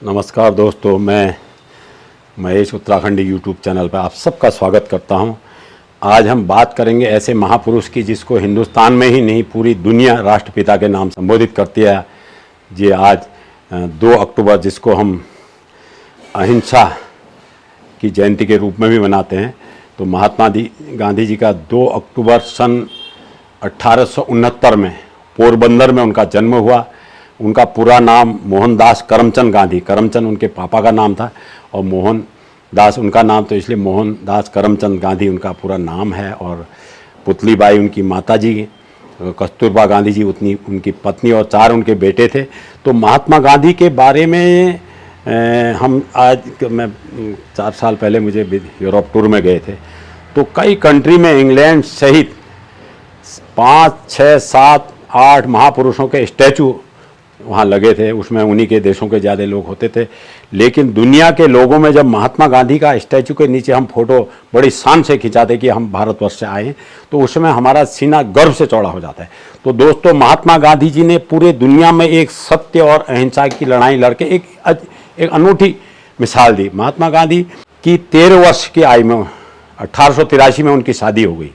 नमस्कार दोस्तों, मैं महेश उत्तराखंडी यूट्यूब चैनल पर आप सबका स्वागत करता हूं। आज हम बात करेंगे ऐसे महापुरुष की जिसको हिंदुस्तान में ही नहीं पूरी दुनिया राष्ट्रपिता के नाम संबोधित करती है। जी आज 2 अक्टूबर जिसको हम अहिंसा की जयंती के रूप में भी मनाते हैं, तो महात्मा गांधी जी का 2 अक्टूबर सन 1869 में पोरबंदर में उनका जन्म हुआ। उनका पूरा नाम मोहनदास करमचंद गांधी, करमचंद उनके पापा का नाम था और मोहनदास उनका नाम, तो इसलिए मोहनदास करमचंद गांधी उनका पूरा नाम है। और पुतलीबाई उनकी माताजी, कस्तूरबा गांधी जी उनकी पत्नी और 4 उनके बेटे थे। तो महात्मा गांधी के बारे में हम मैं 4 साल पहले मुझे यूरोप टूर में गए थे, तो कई कंट्री में इंग्लैंड सहित 5, 6, 7, 8 महापुरुषों के स्टैचू वहाँ लगे थे। उसमें उन्हीं के देशों के ज़्यादा लोग होते थे, लेकिन दुनिया के लोगों में जब महात्मा गांधी का स्टैचू के नीचे हम फोटो बड़ी शान से खिंचाते कि हम भारतवर्ष से आए, तो उस समय हमारा सीना गर्व से चौड़ा हो जाता है। तो दोस्तों, महात्मा गांधी जी ने पूरे दुनिया में एक सत्य और अहिंसा की लड़ाई लड़के एक अनूठी मिसाल दी। महात्मा गांधी की 13 वर्ष की आयु में 1883 में उनकी शादी हो गई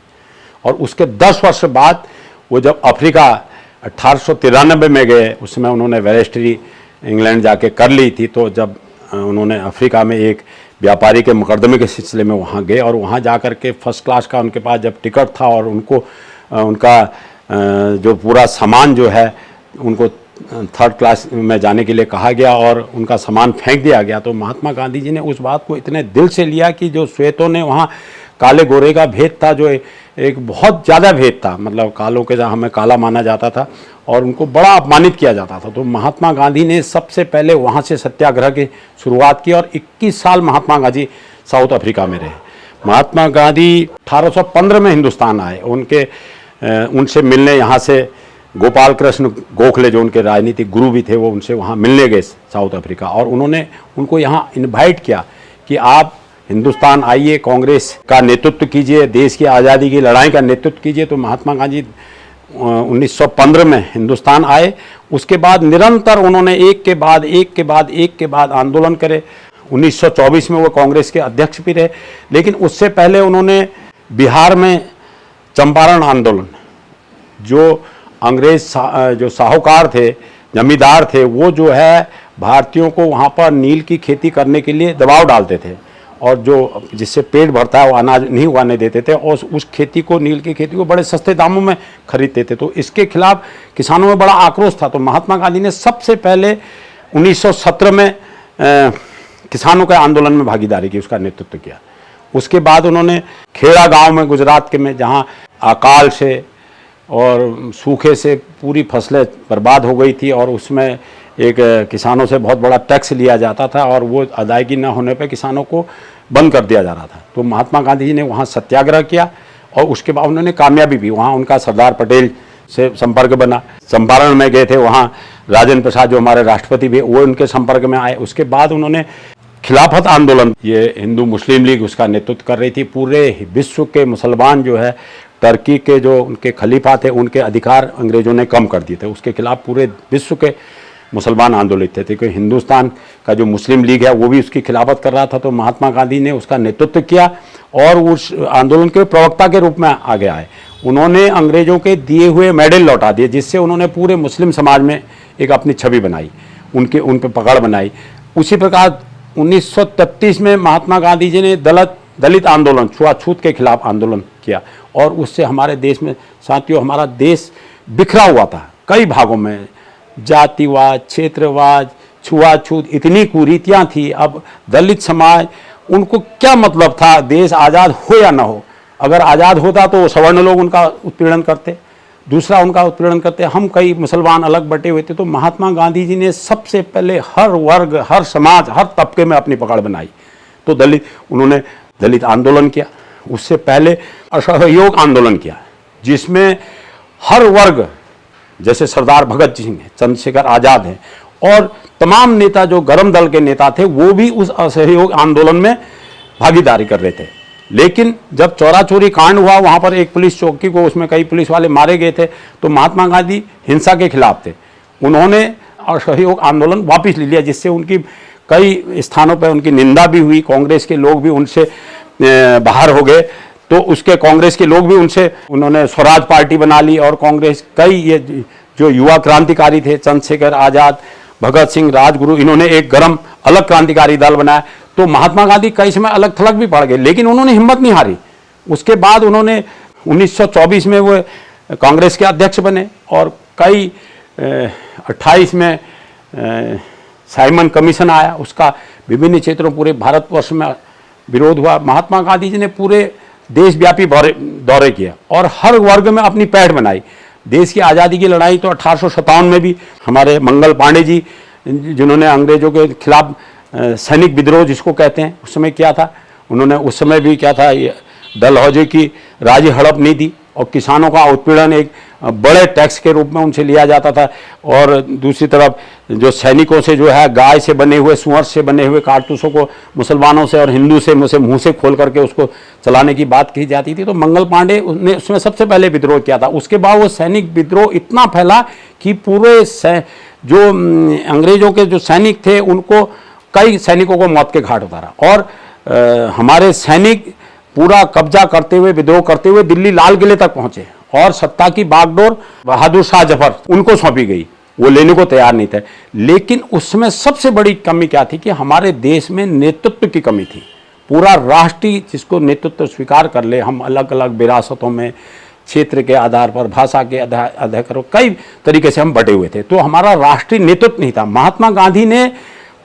और उसके 10 वर्ष बाद वो जब अफ्रीका 1893 में गए, उसमें उन्होंने बैरिस्टरी इंग्लैंड जाके कर ली थी। तो जब उन्होंने अफ्रीका में एक व्यापारी के मुकदमे के सिलसिले में वहाँ गए और वहाँ जाकर के फर्स्ट क्लास का उनके पास जब टिकट था और उनको उनका जो पूरा सामान जो है उनको 3rd क्लास में जाने के लिए कहा गया और उनका सामान फेंक दिया गया। तो महात्मा गांधी जी ने उस बात को इतने दिल से लिया कि जो श्वेतों ने वहाँ काले गोरे का भेद था, जो एक बहुत ज़्यादा भेद था, मतलब कालों के जहाँ हमें काला माना जाता था और उनको बड़ा अपमानित किया जाता था। तो महात्मा गांधी ने सबसे पहले वहाँ से सत्याग्रह की शुरुआत की और 21 साल महात्मा गांधी साउथ अफ्रीका में रहे। महात्मा गांधी 1815 में हिंदुस्तान आए। उनसे मिलने यहाँ से गोपाल कृष्ण गोखले, जो उनके राजनीतिक गुरु भी थे, वो उनसे वहाँ मिलने गए साउथ अफ्रीका और उन्होंने उनको यहाँ इन्वाइट किया कि आप हिंदुस्तान आइए, कांग्रेस का नेतृत्व कीजिए, देश की आज़ादी की लड़ाई का नेतृत्व कीजिए। तो महात्मा गांधी 1915 में हिंदुस्तान आए। उसके बाद निरंतर उन्होंने एक के बाद आंदोलन करे। 1924 में वो कांग्रेस के अध्यक्ष भी रहे, लेकिन उससे पहले उन्होंने बिहार में चंपारण आंदोलन, जो अंग्रेज जो साहूकार थे, जमींदार थे, वो जो है भारतीयों को वहाँ पर नील की खेती करने के लिए दबाव डालते थे और जो जिससे पेट भरता है वो अनाज नहीं उगाने देते थे और उस खेती को, नील की खेती को बड़े सस्ते दामों में खरीदते थे। तो इसके खिलाफ किसानों में बड़ा आक्रोश था। तो महात्मा गांधी ने सबसे पहले 1917 में किसानों के आंदोलन में भागीदारी की, उसका नेतृत्व किया। उसके बाद उन्होंने खेड़ा गांव में, गुजरात के में, जहाँ अकाल से और सूखे से पूरी फसलें बर्बाद हो गई थी और उसमें एक किसानों से बहुत बड़ा टैक्स लिया जाता था और वो अदायगी न होने पर किसानों को बंद कर दिया जा रहा था। तो महात्मा गांधी जी ने वहाँ सत्याग्रह किया और उसके बाद उन्होंने कामयाबी भी, वहाँ उनका सरदार पटेल से संपर्क बना। चंपारण में गए थे, वहाँ राजेंद्र प्रसाद जो हमारे राष्ट्रपति भी, वो उनके संपर्क में आए। उसके बाद उन्होंने खिलाफत आंदोलन, ये हिंदू मुस्लिम लीग उसका नेतृत्व कर रही थी। पूरे विश्व के मुसलमान जो है, टर्की के जो उनके खलीफा थे, उनके अधिकार अंग्रेज़ों ने कम कर दिए थे। उसके खिलाफ पूरे विश्व के मुसलमान आंदोलित थे, क्योंकि हिंदुस्तान का जो मुस्लिम लीग है वो भी उसकी खिलाफत कर रहा था। तो महात्मा गांधी ने उसका नेतृत्व किया और उस आंदोलन के प्रवक्ता के रूप में आगे आए। उन्होंने अंग्रेज़ों के दिए हुए मेडल लौटा दिए, जिससे उन्होंने पूरे मुस्लिम समाज में एक अपनी छवि बनाई, उन पर पकड़ बनाई। उसी प्रकार 1933 में महात्मा गांधी जी ने दलित आंदोलन, छुआछूत के खिलाफ आंदोलन किया और उससे हमारे देश में, साथियों, हमारा देश बिखरा हुआ था कई भागों में। जातिवाद, क्षेत्रवाद, छुआछूत, इतनी कुरीतियाँ थी। अब दलित समाज, उनको क्या मतलब था देश आज़ाद हो या ना हो? अगर आज़ाद होता तो सवर्ण लोग उनका उत्पीड़न करते, दूसरा उनका उत्पीड़न करते, हम कई मुसलमान अलग बटे हुए थे। तो महात्मा गांधी जी ने सबसे पहले हर वर्ग, हर समाज, हर तबके में अपनी पकड़ बनाई। तो उन्होंने दलित आंदोलन किया। उससे पहले असहयोग आंदोलन किया, जिसमें हर वर्ग, जैसे सरदार भगत सिंह हैं, चंद्रशेखर आज़ाद हैं और तमाम नेता जो गरम दल के नेता थे, वो भी उस असहयोग आंदोलन में भागीदारी कर रहे थे। लेकिन जब चौरा चोरी कांड हुआ, वहाँ पर एक पुलिस चौकी को, उसमें कई पुलिस वाले मारे गए थे, तो महात्मा गांधी हिंसा के खिलाफ थे। उन्होंने असहयोग आंदोलन वापस ले लिया, जिससे उनकी कई स्थानों पर उनकी निंदा भी हुई, कांग्रेस के लोग भी उनसे बाहर हो गए, तो उसके कांग्रेस के लोग भी उनसे, उन्होंने स्वराज पार्टी बना ली और कांग्रेस, कई ये जो युवा क्रांतिकारी थे, चंद्रशेखर आज़ाद, भगत सिंह, राजगुरु, इन्होंने एक गरम अलग क्रांतिकारी दल बनाया। तो महात्मा गांधी कई समय अलग थलग भी पड़ गए, लेकिन उन्होंने हिम्मत नहीं हारी। उसके बाद उन्होंने 1924 में वो कांग्रेस के अध्यक्ष बने और कई 28 में साइमन कमीशन आया, उसका विभिन्न क्षेत्रों पूरे भारतवर्ष में विरोध हुआ। महात्मा गांधी जी ने पूरे देशव्यापी दौरे किया और हर वर्ग में अपनी पैठ बनाई। देश की आज़ादी की लड़ाई तो 1857 में भी हमारे मंगल पांडे जी, जिन्होंने अंग्रेजों के खिलाफ सैनिक विद्रोह जिसको कहते हैं, उस समय किया था, उन्होंने उस समय भी क्या था, डलहौजे की राजी हड़प नहीं दी और किसानों का उत्पीड़न एक बड़े टैक्स के रूप में उनसे लिया जाता था। और दूसरी तरफ जो सैनिकों से जो है गाय से बने हुए, सुअर से बने हुए कारतूसों को मुसलमानों से और हिंदू से मुंह से खोल करके उसको चलाने की बात की जाती थी। तो मंगल पांडे ने उसमें सबसे पहले विद्रोह किया था। उसके बाद वो सैनिक विद्रोह इतना फैला कि पूरे जो अंग्रेजों के जो सैनिक थे उनको, कई सैनिकों को मौत के घाट उतारा और हमारे सैनिक पूरा कब्जा करते हुए, विद्रोह करते हुए दिल्ली लाल किले तक पहुंचे और सत्ता की बागडोर बहादुर शाह जफर उनको सौंपी गई। वो लेने को तैयार नहीं थे। लेकिन उसमें सबसे बड़ी कमी क्या थी कि हमारे देश में नेतृत्व की कमी थी। पूरा राष्ट्रीय जिसको नेतृत्व स्वीकार कर ले, हम अलग अलग विरासतों में, क्षेत्र के आधार पर, भाषा के आधार पर कई तरीके से हम बटे हुए थे, तो हमारा राष्ट्रीय नेतृत्व नहीं था। महात्मा गांधी ने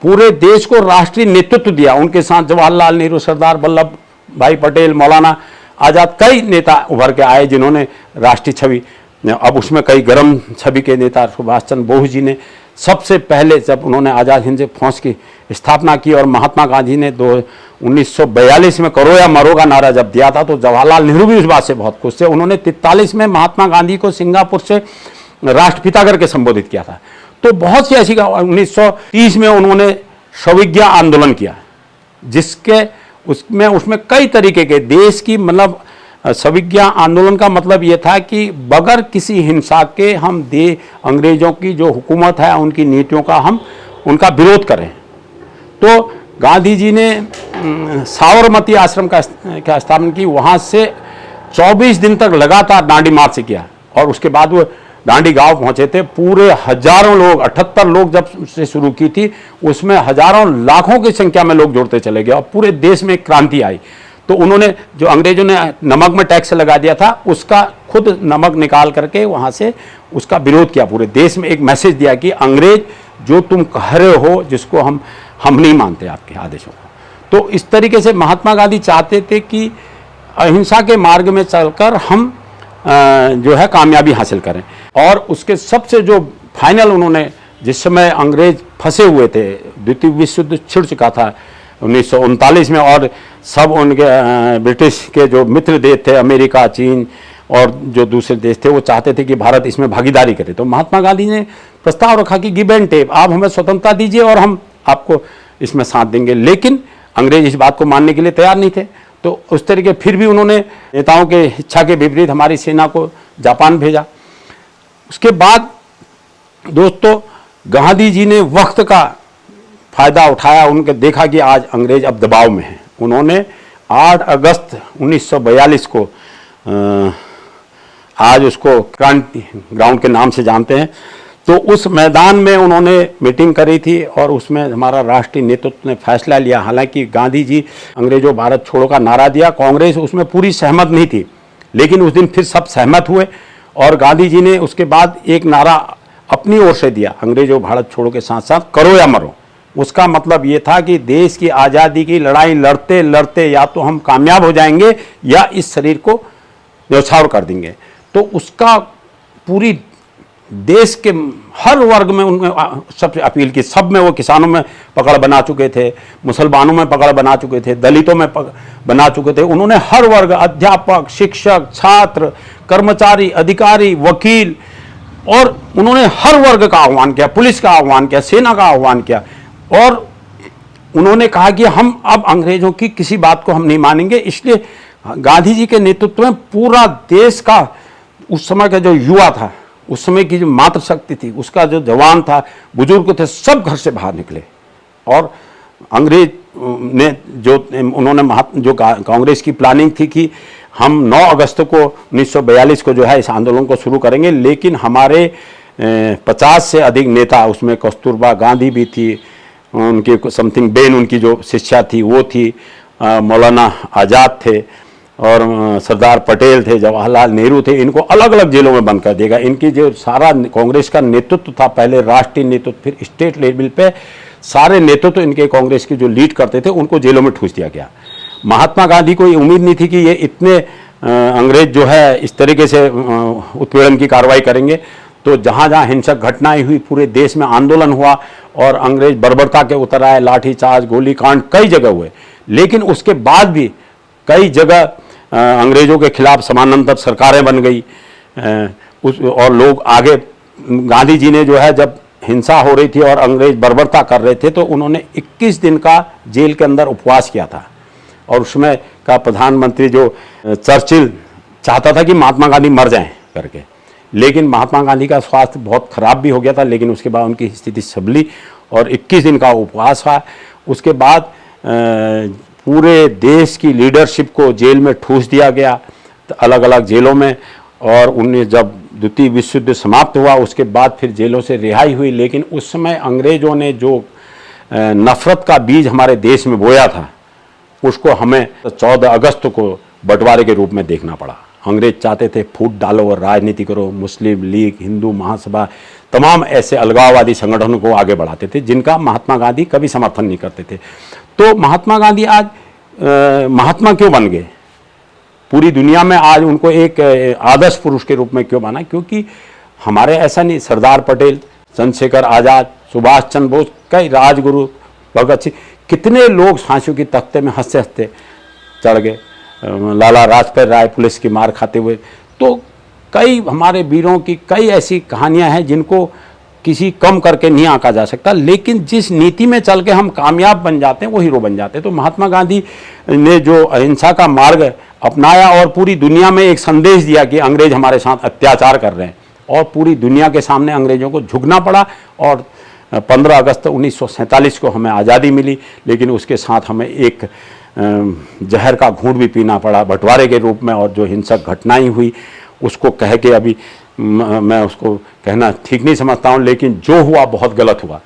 पूरे देश को राष्ट्रीय नेतृत्व दिया। उनके साथ जवाहरलाल नेहरू, सरदार वल्लभ भाई पटेल, मौलाना आज़ाद, कई नेता उभर के आए जिन्होंने राष्ट्रीय छवि, अब उसमें कई गर्म छवि के नेता, सुभाष चंद्र बोस जी ने सबसे पहले जब उन्होंने आज़ाद हिंद फौज की स्थापना की और महात्मा गांधी ने 1942 में करो या मरो का नारा जब दिया था, तो जवाहरलाल नेहरू भी उस बात से बहुत खुश थे। उन्होंने 43 में महात्मा गांधी को सिंगापुर से राष्ट्रपिता करके संबोधित किया था। तो बहुत सी ऐसी, 1930 में उन्होंने सविज्ञा आंदोलन किया, जिसके उसमें कई तरीके के देश की, मतलब सविज्ञा आंदोलन का मतलब ये था कि बगैर किसी हिंसा के हम अंग्रेजों की जो हुकूमत है उनकी नीतियों का हम उनका विरोध करें। तो गांधी जी ने साबरमती आश्रम का स्थापना की, वहाँ से 24 दिन तक लगातार दांडी मार्च किया और उसके बाद वो दांडी गांव पहुंचे थे। पूरे हजारों लोग, 78 लोग जब से शुरू की थी, उसमें हजारों लाखों की संख्या में लोग जुड़ते चले गए और पूरे देश में क्रांति आई। तो उन्होंने, जो अंग्रेजों ने नमक में टैक्स लगा दिया था, उसका खुद नमक निकाल करके वहाँ से उसका विरोध किया। पूरे देश में एक मैसेज दिया कि अंग्रेज जो तुम कह रहे हो, जिसको हम नहीं मानते आपके आदेशों को। तो इस तरीके से महात्मा गांधी चाहते थे कि अहिंसा के मार्ग में चलकर हम जो है कामयाबी हासिल करें। और उसके सबसे जो फाइनल, उन्होंने जिस समय अंग्रेज फंसे हुए थे, द्वितीय विश्व युद्ध छिड़ चुका था 1939 में, और सब उनके ब्रिटिश के जो मित्र देश थे, अमेरिका, चीन और जो दूसरे देश थे, वो चाहते थे कि भारत इसमें भागीदारी करे। तो महात्मा गांधी ने प्रस्ताव रखा कि गिव एंड टेक, आप हमें स्वतंत्रता दीजिए और हम आपको इसमें साथ देंगे। लेकिन अंग्रेज इस बात को मानने के लिए तैयार नहीं थे। तो उस तरीके फिर भी उन्होंने नेताओं के इच्छा के विपरीत हमारी सेना को जापान भेजा। उसके बाद दोस्तों, गांधी जी ने वक्त का फायदा उठाया। उनके देखा कि आज अंग्रेज अब दबाव में हैं। उन्होंने 8 अगस्त 1942 को, आज उसको क्रांति ग्राउंड के नाम से जानते हैं, तो उस मैदान में उन्होंने मीटिंग करी थी और उसमें हमारा राष्ट्रीय नेतृत्व ने फैसला लिया। हालांकि गांधी जी अंग्रेजों भारत छोड़ो का नारा दिया, कांग्रेस उसमें पूरी सहमत नहीं थी, लेकिन उस दिन फिर सब सहमत हुए और गांधी जी ने उसके बाद एक नारा अपनी ओर से दिया, अंग्रेजों भारत छोड़ो के साथ साथ करो या मरो। उसका मतलब ये था कि देश की आज़ादी की लड़ाई लड़ते लड़ते या तो हम कामयाब हो जाएंगे या इस शरीर को न्यौछावर कर देंगे। तो उसका पूरी देश के हर वर्ग में उन्होंने सबसे अपील की। सब में, वो किसानों में पकड़ बना चुके थे, मुसलमानों में पकड़ बना चुके थे, दलितों में बना चुके थे। उन्होंने हर वर्ग, अध्यापक, शिक्षक, छात्र, कर्मचारी, अधिकारी, वकील, और उन्होंने हर वर्ग का आह्वान किया, पुलिस का आह्वान किया, सेना का आह्वान किया। और उन्होंने कहा कि हम अब अंग्रेजों की किसी बात को हम नहीं मानेंगे। इसलिए गांधी जी के नेतृत्व में पूरा देश का, उस समय का जो युवा था, उस समय की जो मातृशक्ति थी, उसका जो जवान था, बुजुर्ग थे, सब घर से बाहर निकले और अंग्रेज ने जो उन्होंने जो कांग्रेस की प्लानिंग थी कि हम 9 अगस्त को 1942 को जो है इस आंदोलन को शुरू करेंगे, लेकिन हमारे 50 से अधिक नेता, उसमें कस्तूरबा गांधी भी थी, उनकी समथिंग बेन उनकी जो शिष्या थी वो थी, मौलाना आज़ाद थे और सरदार पटेल थे, जवाहरलाल नेहरू थे, इनको अलग अलग जेलों में बंद कर दिया गया। इनकी जो सारा कांग्रेस का नेतृत्व था, पहले राष्ट्रीय नेतृत्व फिर स्टेट लेवल पे सारे नेतृत्व इनके कांग्रेस की जो लीड करते थे उनको जेलों में ठूस दिया गया। महात्मा गांधी को ये उम्मीद नहीं थी कि ये इतने अंग्रेज जो है इस तरीके से उत्पीड़न की कार्रवाई करेंगे। तो जहाँ जहाँ हिंसक घटनाएं हुई, पूरे देश में आंदोलन हुआ और अंग्रेज बर्बरता के उतर आए, लाठीचार्ज, गोलीकांड कई जगह हुए। लेकिन उसके बाद भी कई जगह अंग्रेजों के खिलाफ समानांतर सरकारें बन गई और लोग आगे। गांधी जी ने जो है जब हिंसा हो रही थी और अंग्रेज बर्बरता कर रहे थे तो उन्होंने 21 दिन का जेल के अंदर उपवास किया था। और उसमें का प्रधानमंत्री जो चर्चिल चाहता था कि महात्मा गांधी मर जाएं करके, लेकिन महात्मा गांधी का स्वास्थ्य बहुत खराब भी हो गया था, लेकिन उसके बाद उनकी स्थिति संभली और 21 दिन का उपवास हुआ। उसके बाद पूरे देश की लीडरशिप को जेल में ठूस दिया गया, अलग अलग जेलों में। और उन्हें जब द्वितीय विश्व युद्ध समाप्त हुआ उसके बाद फिर जेलों से रिहाई हुई। लेकिन उस समय अंग्रेजों ने जो नफरत का बीज हमारे देश में बोया था उसको हमें 14 अगस्त को बंटवारे के रूप में देखना पड़ा। अंग्रेज चाहते थे फूट डालो और राजनीति करो। मुस्लिम लीग, हिंदू महासभा, तमाम ऐसे अलगाववादी संगठनों को आगे बढ़ाते थे जिनका महात्मा गांधी कभी समर्थन नहीं करते थे। तो महात्मा गांधी आज महात्मा क्यों बन गए? पूरी दुनिया में आज उनको एक आदर्श पुरुष के रूप में क्यों माना? क्योंकि हमारे ऐसा नहीं, सरदार पटेल, चंद्रशेखर आज़ाद, सुभाष चंद्र बोस, कई राजगुरु, भगत सिंह, कितने लोग फांसियों की तख्ते में हंसते हंसते चढ़ गए। लाला लाजपत राय पुलिस की मार खाते हुए। तो कई हमारे वीरों की कई ऐसी कहानियां हैं जिनको किसी कम करके नहीं आंका जा सकता। लेकिन जिस नीति में चल के हम कामयाब बन जाते हैं वो हीरो बन जाते हैं। तो महात्मा गांधी ने जो अहिंसा का मार्ग अपनाया और पूरी दुनिया में एक संदेश दिया कि अंग्रेज हमारे साथ अत्याचार कर रहे हैं, और पूरी दुनिया के सामने अंग्रेजों को झुकना पड़ा। और 15 अगस्त 1947 को हमें आज़ादी मिली, लेकिन उसके साथ हमें एक जहर का घूंट भी पीना पड़ा बंटवारे के रूप में। और जो हिंसक घटनाएं हुई उसको कह के अभी मैं उसको कहना ठीक नहीं समझता हूँ, लेकिन जो हुआ बहुत गलत हुआ,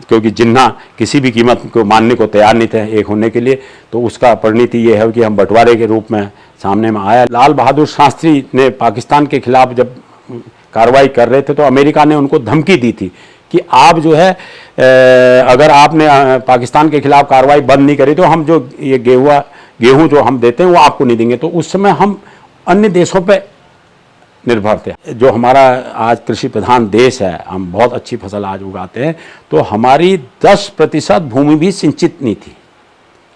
क्योंकि जिन्ना किसी भी कीमत को मानने को तैयार नहीं थे एक होने के लिए। तो उसका परिणति ये है कि हम बंटवारे के रूप में सामने में आया। लाल बहादुर शास्त्री ने पाकिस्तान के खिलाफ जब कार्रवाई कर रहे थे तो अमेरिका ने उनको धमकी दी थी कि आप जो है अगर आपने पाकिस्तान के खिलाफ कार्रवाई बंद नहीं करी तो हम जो ये गेहूँ जो हम देते हैं वो आपको नहीं देंगे। तो उस समय हम अन्य देशों पे निर्भर थे। जो हमारा आज कृषि प्रधान देश है, हम बहुत अच्छी फसल आज उगाते हैं, तो हमारी 10% भूमि भी सिंचित नहीं थी,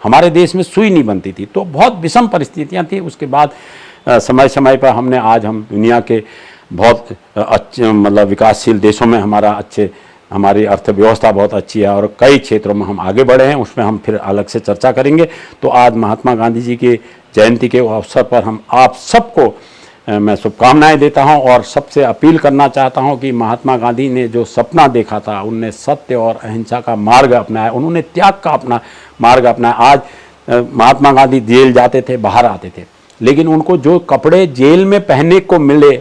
हमारे देश में सुई नहीं बनती थी। तो बहुत विषम परिस्थितियां थी। उसके बाद समय समय पर हम दुनिया के बहुत अच्छे मतलब विकासशील देशों में हमारी अर्थव्यवस्था बहुत अच्छी है और कई क्षेत्रों में हम आगे बढ़े हैं, उसमें हम फिर अलग से चर्चा करेंगे। तो आज महात्मा गांधी जी की जयंती के अवसर पर हम आप सबको मैं शुभकामनाएं देता हूं और सबसे अपील करना चाहता हूं कि महात्मा गांधी ने जो सपना देखा था, उनने सत्य और अहिंसा का मार्ग अपनाया, उन्होंने त्याग का अपना मार्ग अपनाया। आज महात्मा गांधी जेल जाते थे, बाहर आते थे, लेकिन उनको जो कपड़े जेल में पहनने को मिले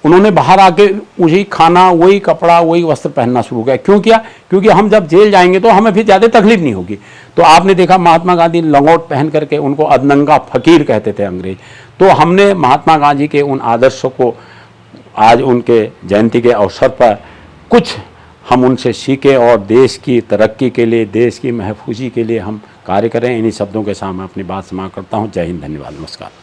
उन्होंने बाहर आके वही खाना, वही कपड़ा, वही वस्त्र पहनना शुरू किया। क्यों किया? क्योंकि हम जब जेल जाएंगे तो हमें फिर ज़्यादा तकलीफ नहीं होगी। तो आपने देखा महात्मा गांधी लंगोट पहन करके, उनको अधनंगा फकीर कहते थे अंग्रेज। तो हमने महात्मा गांधी के उन आदर्शों को आज उनके जयंती के अवसर पर कुछ हम उनसे सीखें और देश की तरक्की के लिए, देश की महफूजी के लिए हम कार्य करें। इन्हीं शब्दों के साथ मैं अपनी बात समाप्त करता हूँ। जय हिंद, धन्यवाद, नमस्कार।